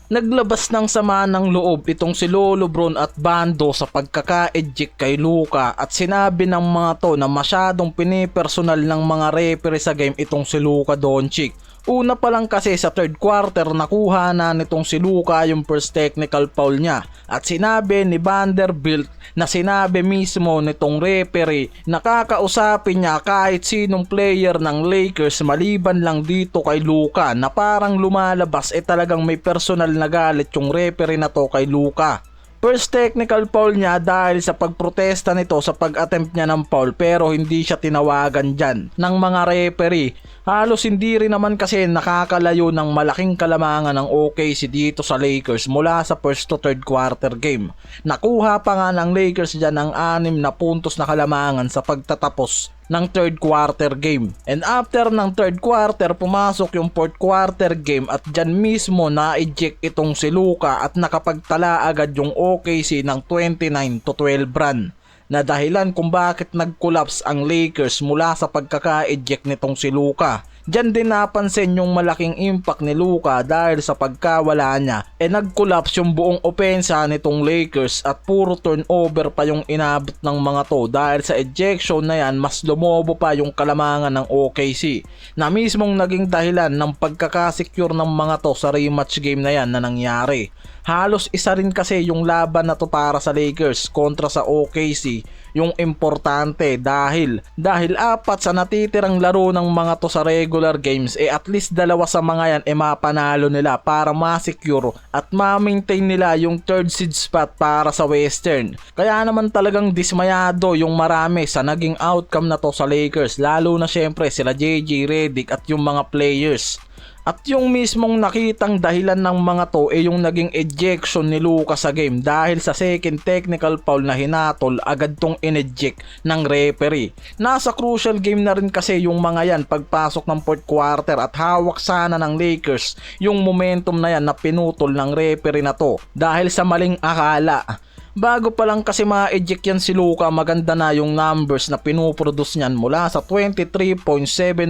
Naglabas ng sama ng loob itong si Lolo Bron at bando sa pagkaka-eject kay Luka at sinabi ng mga to na masyadong pinipersonal ng mga referee sa game itong si Luka Doncic. Una pa lang kasi sa third quarter nakuha na nitong si Luka yung first technical foul niya at sinabi ni Vanderbilt na sinabi mismo nitong referee na kakausapin niya kahit sinong player ng Lakers maliban lang dito kay Luka, na parang lumalabas talagang may personal na galit yung referee na to kay Luka. First technical foul niya dahil sa pagprotesta nito sa pag-attempt niya ng foul pero hindi siya tinawagan dyan ng mga referee. Halos hindi rin naman kasi nakakalayo ng malaking kalamangan ng OKC dito sa Lakers mula sa first to third quarter game. Nakuha pa nga ng Lakers dyan ang 6 na puntos na kalamangan sa pagtatapos ng third quarter game. And after ng third quarter, pumasok yung fourth quarter game at dyan mismo na-eject itong si Luka at nakapagtala agad yung OKC ng 29-12 run, na dahilan kung bakit nag-collapse ang Lakers mula sa pagkaka-eject nitong si Luka. Diyan din napansin yung malaking impact ni Luka dahil sa pagkawala niya nag-collapse yung buong opensa nitong Lakers at puro turnover pa yung inabot ng mga to. Dahil sa ejection na yan, mas lumobo pa yung kalamangan ng OKC na mismong naging dahilan ng pagkakasecure ng mga to sa rematch game na yan na nangyari. Halos isa rin kasi yung laban na to para sa Lakers kontra sa OKC yung importante dahil 4 sa natitirang laro ng mga to sa regular games at least 2 sa mga yan mapanalo nila para ma-secure at ma-maintain nila yung third seed spot para sa Western. Kaya naman talagang dismayado yung marami sa naging outcome na to sa Lakers, lalo na syempre sila JJ Redick at yung mga players. At yung mismong nakitang dahilan ng mga to yung naging ejection ni Luka sa game dahil sa second technical foul na hinatol agad tong ineject ng referee. Nasa crucial game na rin kasi yung mga yan pagpasok ng fourth quarter at hawak sana ng Lakers yung momentum na yan na pinutol ng referee na to dahil sa maling akala. Bago pa lang kasi ma-eject yan si Luka, maganda na yung numbers na pinuproduce niyan mula sa 23.7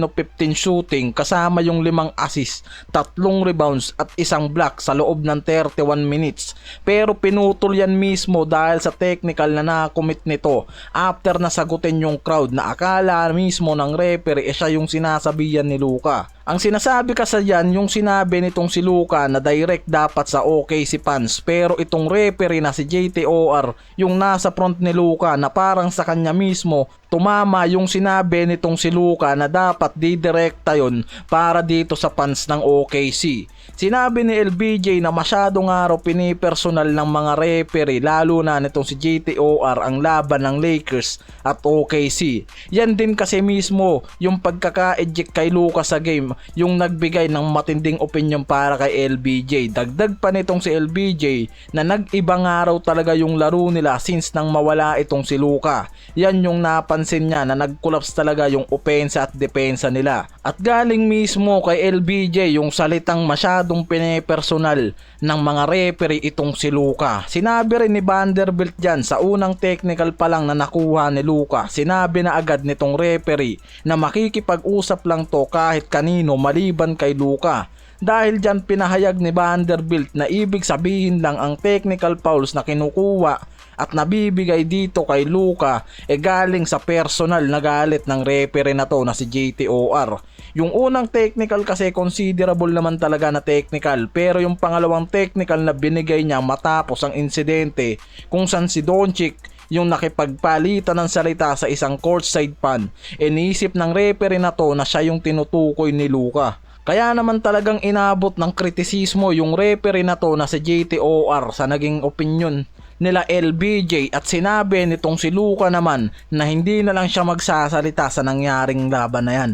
of 15 shooting kasama yung 5 assists, 3 rebounds at 1 block sa loob ng 31 minutes. Pero pinutol yan mismo dahil sa technical na na-commit nito after nasagutin yung crowd na akala mismo ng referee siya yung sinasabihan ni Luka. Ang sinasabi kasi yan yung sinabi nitong si Luka na direct dapat sa OKC fans, pero itong referee na si JTOR yung nasa front ni Luka na parang sa kanya mismo tumama yung sinabi nitong si Luka na dapat didirekta yon para dito sa fans ng OKC. Sinabi ni LBJ na masyadong araw pinipersonal ng mga referee lalo na nitong si JTOR ang laban ng Lakers at OKC. Yan din kasi mismo yung pagkaka-eject kay Luka sa game yung nagbigay ng matinding opinion para kay LBJ. Dagdag pa nitong si LBJ na nag-ibang araw talaga yung laro nila since nang mawala itong si Luka. Yan yung napansin niya na nag-collapse talaga yung opensa at depensa nila. At galing mismo kay LBJ yung salitang masyadong pinipersonal ng mga referee itong si Luka. Sinabi rin ni Vanderbilt dyan sa unang technical pa lang na nakuha ni Luka, sinabi na agad nitong referee na makikipag-usap lang to kahit kanino maliban kay Luka. Dahil dyan pinahayag ni Vanderbilt na ibig sabihin lang ang technical fouls na kinukuha at nabibigay dito kay Luka galing sa personal na galit ng referee na to na si JTOR. Yung unang technical kasi considerable naman talaga na technical, pero yung pangalawang technical na binigay niya matapos ang insidente kung saan si Doncic yung nakipagpalitan ng salita sa isang courtside fan, iniisip ng referee na to na siya yung tinutukoy ni Luka. Kaya naman talagang inabot ng kritisismo yung referee na to na si JTOR sa naging opinion nila LBJ at sinabi nitong si Luka naman na hindi na lang siya magsasalita sa nangyaring laban na yan.